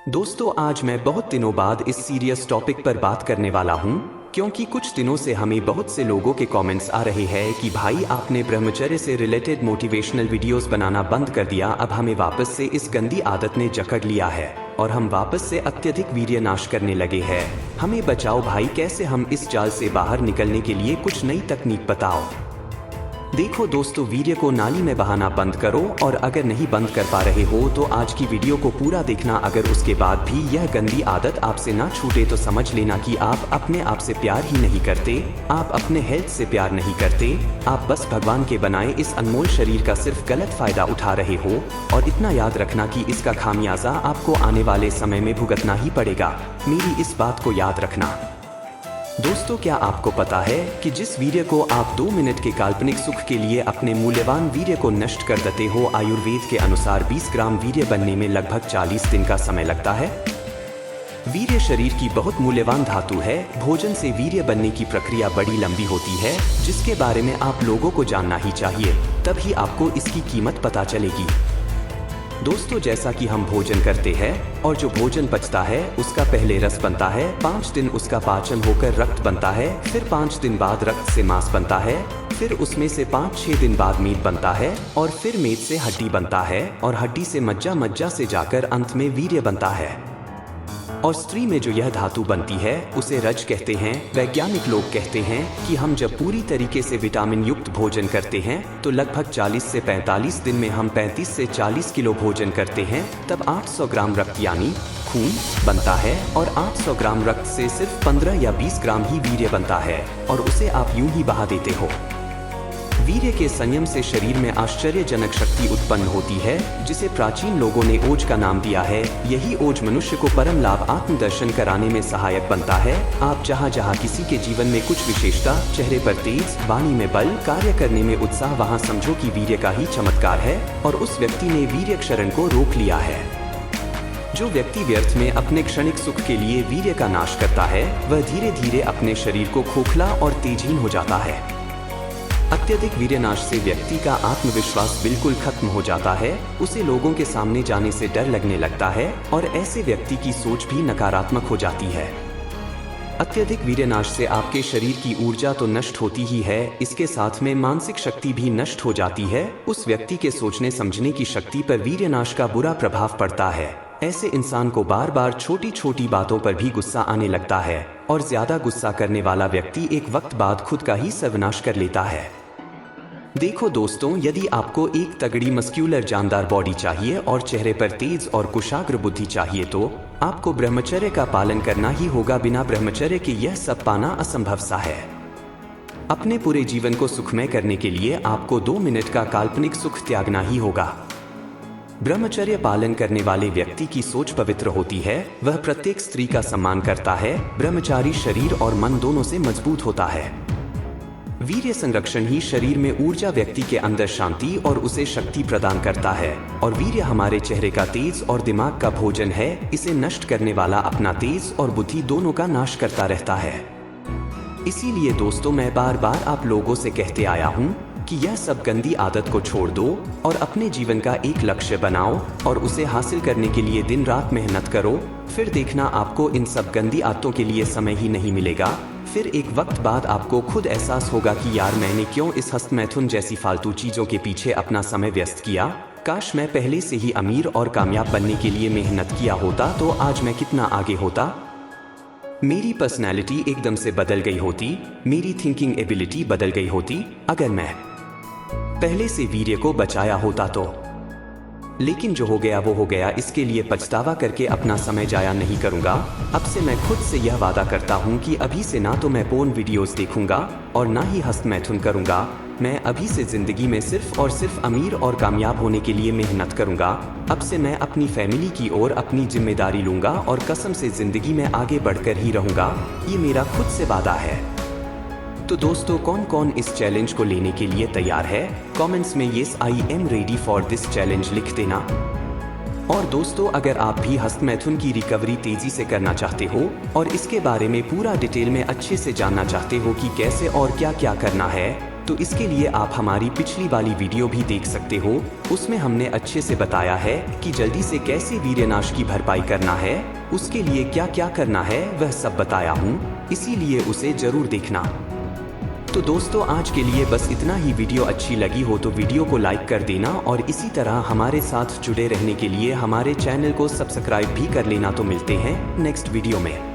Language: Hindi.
दोस्तों, आज मैं बहुत दिनों बाद इस सीरियस टॉपिक पर बात करने वाला हूँ क्योंकि कुछ दिनों से हमें बहुत से लोगों के कमेंट्स आ रहे हैं कि भाई आपने ब्रह्मचर्य से रिलेटेड मोटिवेशनल वीडियोस बनाना बंद कर दिया। अब हमें वापस से इस गंदी आदत ने जकड़ लिया है और हम वापस से अत्यधिक वीर्य नाश करने लगे हैं। हमें बचाओ भाई, कैसे हम इस जाल से बाहर निकलने के लिए कुछ नई तकनीक बताओ। देखो दोस्तों, वीर्य को नाली में बहाना बंद करो और अगर नहीं बंद कर पा रहे हो तो आज की वीडियो को पूरा देखना। अगर उसके बाद भी यह गंदी आदत आपसे ना छूटे तो समझ लेना कि आप अपने आप से प्यार ही नहीं करते, आप अपने हेल्थ से प्यार नहीं करते, आप बस भगवान के बनाए इस अनमोल शरीर का सिर्फ गलत फायदा उठा रहे हो। और इतना याद रखना कि इसका खामियाजा आपको आने वाले समय में भुगतना ही पड़ेगा। मेरी इस बात को याद रखना। दोस्तों, क्या आपको पता है कि जिस वीर्य को आप 2 मिनट के काल्पनिक सुख के लिए अपने मूल्यवान वीर्य को नष्ट कर देते हो, आयुर्वेद के अनुसार 20 ग्राम वीर्य बनने में लगभग 40 दिन का समय लगता है। वीर्य शरीर की बहुत मूल्यवान धातु है। भोजन से वीर्य बनने की प्रक्रिया बड़ी लंबी होती है, जिसके बारे में आप लोगों को जानना ही चाहिए, तभी आपको इसकी कीमत पता चलेगी। दोस्तों, जैसा कि हम भोजन करते हैं और जो भोजन पचता है उसका पहले रस बनता है, 5 दिन उसका पाचन होकर रक्त बनता है, फिर 5 दिन बाद रक्त से मांस बनता है, फिर उसमें से 5-6 दिन बाद मीट बनता है और फिर मीट से हड्डी बनता है और हड्डी से मज्जा, मज्जा से जाकर अंत में वीर्य बनता है। और स्त्री में जो यह धातु बनती है उसे रज कहते हैं। वैज्ञानिक लोग कहते हैं कि हम जब पूरी तरीके से विटामिन युक्त भोजन करते हैं तो लगभग 40 से 45 दिन में हम 35 से 40 किलो भोजन करते हैं, तब 800 ग्राम रक्त यानी खून बनता है और 800 ग्राम रक्त से सिर्फ 15 या 20 ग्राम ही वीर्य बनता है और उसे आप यूं ही बहा देते हो। वीर्य के संयम से शरीर में आश्चर्यजनक शक्ति उत्पन्न होती है, जिसे प्राचीन लोगों ने ओज का नाम दिया है। यही ओज मनुष्य को परम लाभ आत्मदर्शन कराने में सहायक बनता है। आप जहाँ जहाँ किसी के जीवन में कुछ विशेषता, चेहरे पर तेज, वाणी में बल, कार्य करने में उत्साह, वहाँ समझो कि वीर्य का ही चमत्कार है और उस व्यक्ति ने वीर्य क्षरण को रोक लिया है। जो व्यक्ति व्यर्थ में अपने क्षणिक सुख के लिए वीर्य का नाश करता है, वह धीरे धीरे अपने शरीर को खोखला और तेजहीन हो जाता है। अत्यधिक वीर्यनाश से व्यक्ति का आत्मविश्वास बिल्कुल खत्म हो जाता है, उसे लोगों के सामने जाने से डर लगने लगता है और ऐसे व्यक्ति की सोच भी नकारात्मक हो जाती है। अत्यधिक वीर्यनाश से आपके शरीर की ऊर्जा तो नष्ट होती ही है, इसके साथ में मानसिक शक्ति भी नष्ट हो जाती है। उस व्यक्ति के सोचने समझने की शक्ति पर वीर्यनाश का बुरा प्रभाव पड़ता है। ऐसे इंसान को बार बार छोटी छोटी बातों पर भी गुस्सा आने लगता है और ज्यादा गुस्सा करने वाला व्यक्ति एक वक्त बाद खुद का ही सर्वनाश कर लेता है। देखो दोस्तों, यदि आपको एक तगड़ी मस्क्यूलर जानदार बॉडी चाहिए और चेहरे पर तेज और कुशाग्र बुद्धि चाहिए तो आपको ब्रह्मचर्य का पालन करना ही होगा। बिना ब्रह्मचर्य के यह सब पाना असंभव सा है। अपने पूरे जीवन को सुखमय करने के लिए आपको 2 मिनट का काल्पनिक सुख त्यागना ही होगा। ब्रह्मचर्य पालन करने वाले व्यक्ति की सोच पवित्र होती है, वह प्रत्येक स्त्री का सम्मान करता है। ब्रह्मचारी शरीर और मन दोनों से मजबूत होता है। वीर्य संरक्षण ही शरीर में ऊर्जा, व्यक्ति के अंदर शांति और उसे शक्ति प्रदान करता है। और वीर्य हमारे चेहरे का तेज और दिमाग का भोजन है। इसे नष्ट करने वाला अपना तेज और बुद्धि दोनों का नाश करता रहता है। इसीलिए दोस्तों, मैं बार बार आप लोगों से कहते आया हूँ कि यह सब गंदी आदत को छोड़ दो और अपने जीवन का एक लक्ष्य बनाओ और उसे हासिल करने के लिए दिन रात मेहनत करो। फिर देखना, आपको इन सब गंदी आदतों के लिए समय ही नहीं मिलेगा। फिर एक वक्त बाद आपको खुद एहसास होगा कि यार, मैंने क्यों इस हस्तमैथुन जैसी फालतू चीजों के पीछे अपना समय व्यस्त किया। काश मैं पहले से ही अमीर और कामयाब बनने के लिए मेहनत किया होता तो आज मैं कितना आगे होता। मेरी पर्सनैलिटी एकदम से बदल गई होती, मेरी थिंकिंग एबिलिटी बदल गई होती अगर मैं पहले से वीर्य को बचाया होता तो। लेकिन जो हो गया वो हो गया, इसके लिए पछतावा करके अपना समय जाया नहीं करूंगा। अब से मैं खुद से यह वादा करता हूं कि अभी से ना तो मैं पोर्न वीडियोस देखूंगा और ना ही हस्तमैथुन करूंगा। मैं अभी से जिंदगी में सिर्फ और सिर्फ अमीर और कामयाब होने के लिए मेहनत करूंगा। अब से मैं अपनी फैमिली की ओर अपनी जिम्मेदारी लूंगा और कसम से जिंदगी में आगे बढ़कर ही रहूंगा। ये मेरा खुद से वादा है। तो दोस्तों, कौन कौन इस चैलेंज को लेने के लिए तैयार है? कमेंट्स में yes I am ready for this challenge लिख देना। और दोस्तों, अगर आप भी हस्तमैथुन की रिकवरी तेजी से करना चाहते हो और इसके बारे में पूरा डिटेल में अच्छे से जानना चाहते हो कि कैसे और क्या क्या करना है, तो इसके लिए आप हमारी पिछली वाली वीडियो भी देख सकते हो। उसमें हमने अच्छे से बताया है कि जल्दी से कैसे वीर्यनाश की भरपाई करना है, उसके लिए क्या क्या करना है वह सब बताया हूँ, इसीलिए उसे जरूर देखना। तो दोस्तों आज के लिए बस इतना ही। वीडियो अच्छी लगी हो तो वीडियो को लाइक कर देना और इसी तरह हमारे साथ जुड़े रहने के लिए हमारे चैनल को सब्सक्राइब भी कर लेना। तो मिलते हैं नेक्स्ट वीडियो में।